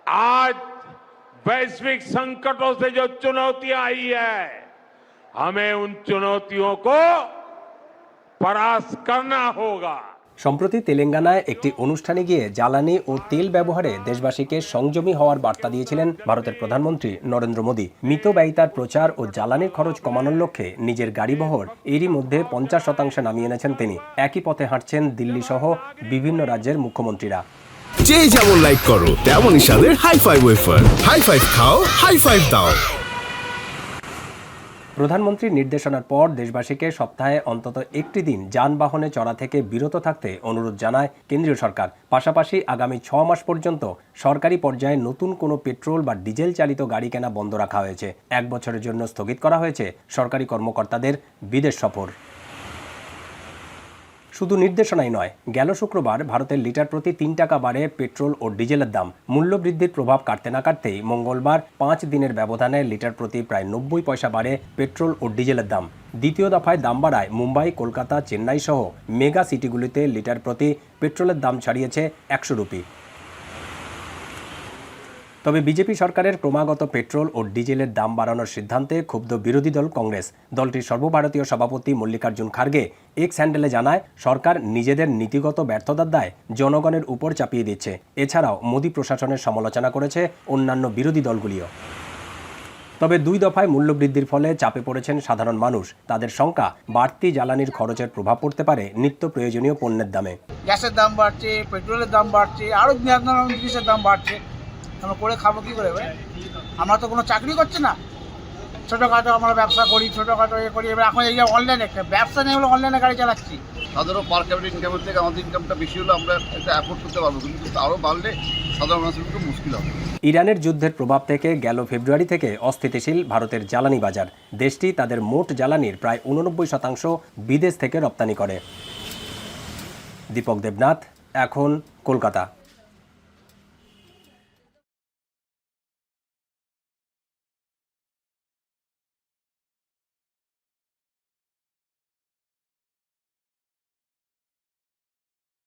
आज वैश्विक संकटों से जो चुनौतियां आई है, हमें उन चुनौतियों को परास्त करना होगा। সম্প্রতি তেলেঙ্গানায় একটি অনুষ্ঠানে গিয়ে জ্বালানি ও তেল ব্যবহারে দেশবাসীকে সংযমী হওয়ার বার্তা দিয়েছিলেন ভারতের প্রধানমন্ত্রী নরেন্দ্র মোদী। মিতব্যয়িতার প্রচার ও জ্বালানির খরচ কমানোর লক্ষ্যে নিজের গাড়িবহর এরই মধ্যে 50% নামিয়ে এনেছেন তিনি। একই পথে হাঁটছেন দিল্লি সহ বিভিন্ন রাজ্যের মুখ্যমন্ত্রীরা। যে যেমন লাইক করো তেমনই স্বাদের high five wafer. High five খাও, হাই ফাইভ দাও। প্রধানমন্ত্রীর নির্দেশনার পর দেশবাসীকে সপ্তাহে অন্তত একটি দিন যানবাহনে চড়া থেকে বিরত থাকতে অনুরোধ জানায় কেন্দ্রীয় সরকার। পাশাপাশি আগামী 6 মাস পর্যন্ত সরকারি পর্যায়ে নতুন কোনো পেট্রোল বা ডিজেল চালিত গাড়ি কেনা বন্ধ রাখা হয়েছে। 1 বছরের জন্য স্থগিত করা হয়েছে সরকারি কর্মকর্তাদের বিদেশ সফর। শুধু নির্দেশনাই নয়, গেল শুক্রবার ভারতের লিটার প্রতি 3 টাকা বাড়ে পেট্রোল ও ডিজেলের দাম। মূল্য বৃদ্ধির প্রভাব কাটতে না কাটতেই মঙ্গলবার 5 দিনের ব্যবধানে লিটার প্রতি প্রায় 90 পয়সা বাড়ে পেট্রোল ও ডিজেলের দাম। দ্বিতীয় দফায় দাম বাড়ায় মুম্বাই, কলকাতা, চেন্নাই সহ মেগা সিটিগুলিতে লিটার প্রতি পেট্রোলের দাম ছাড়িয়েছে 100 রুপি। তবে বিজেপি সরকারের ক্রমাগত পেট্রোল ও ডিজেলের দাম বাড়ানোর সিদ্ধান্তে ক্ষুব্ধ বিরোধী দল কংগ্রেস। দলটির সর্বভারতীয় সভাপতি মল্লিকার্জুন খার্গে এক্স হ্যান্ডেলে জানায়, সরকার নিজেদের নীতিগত ব্যর্থতার দায় জনগণের উপর চাপিয়ে দিচ্ছে। এছাড়াও মোদী প্রশাসনের সমালোচনা করেছে অন্যান্য বিরোধী দলগুলিও। তবে 2 দফায় মূল্যবৃদ্ধির ফলে চাপে পড়েছেন সাধারণ মানুষ। তাদের শঙ্কা, বাড়তি জ্বালানির খরচের প্রভাব পড়তে পারে নিত্য প্রয়োজনীয় পণ্যের দামে। গ্যাসের দাম বাড়ছে, পেট্রোলের দাম বাড়ছে, আরও নানান জিনিসের দাম বাড়ছে। আমরা করে খাবো কী করে? আমরা তো কোনো চাকরি করছি না, ছোটোখাটো আমরা ব্যবসা করি, ছোটোখাটো করি। এবার এখন এই যে অনলাইনে একটা ব্যবসা নিয়ে হলো, অনলাইনে গাড়ি চালাচ্ছি। সাধারণ পার ক্যাপিটাল ইনকামের থেকে আমাদের ইনকামটা বেশি হলে আমরা এটা অ্যাফোর্ড করতে পারবো, কিন্তু আরও বাড়লে সাধারণ মানুষের খুব মুশকিল হবে। ইরানের যুদ্ধের প্রভাব থেকে গেল ফেব্রুয়ারি থেকে অস্থিতিশীল ভারতের জ্বালানি বাজার। দেশটি তাদের মোট জ্বালানির প্রায় 89% বিদেশ থেকে রপ্তানি করে। দীপক দেবনাথ, এখন কলকাতা।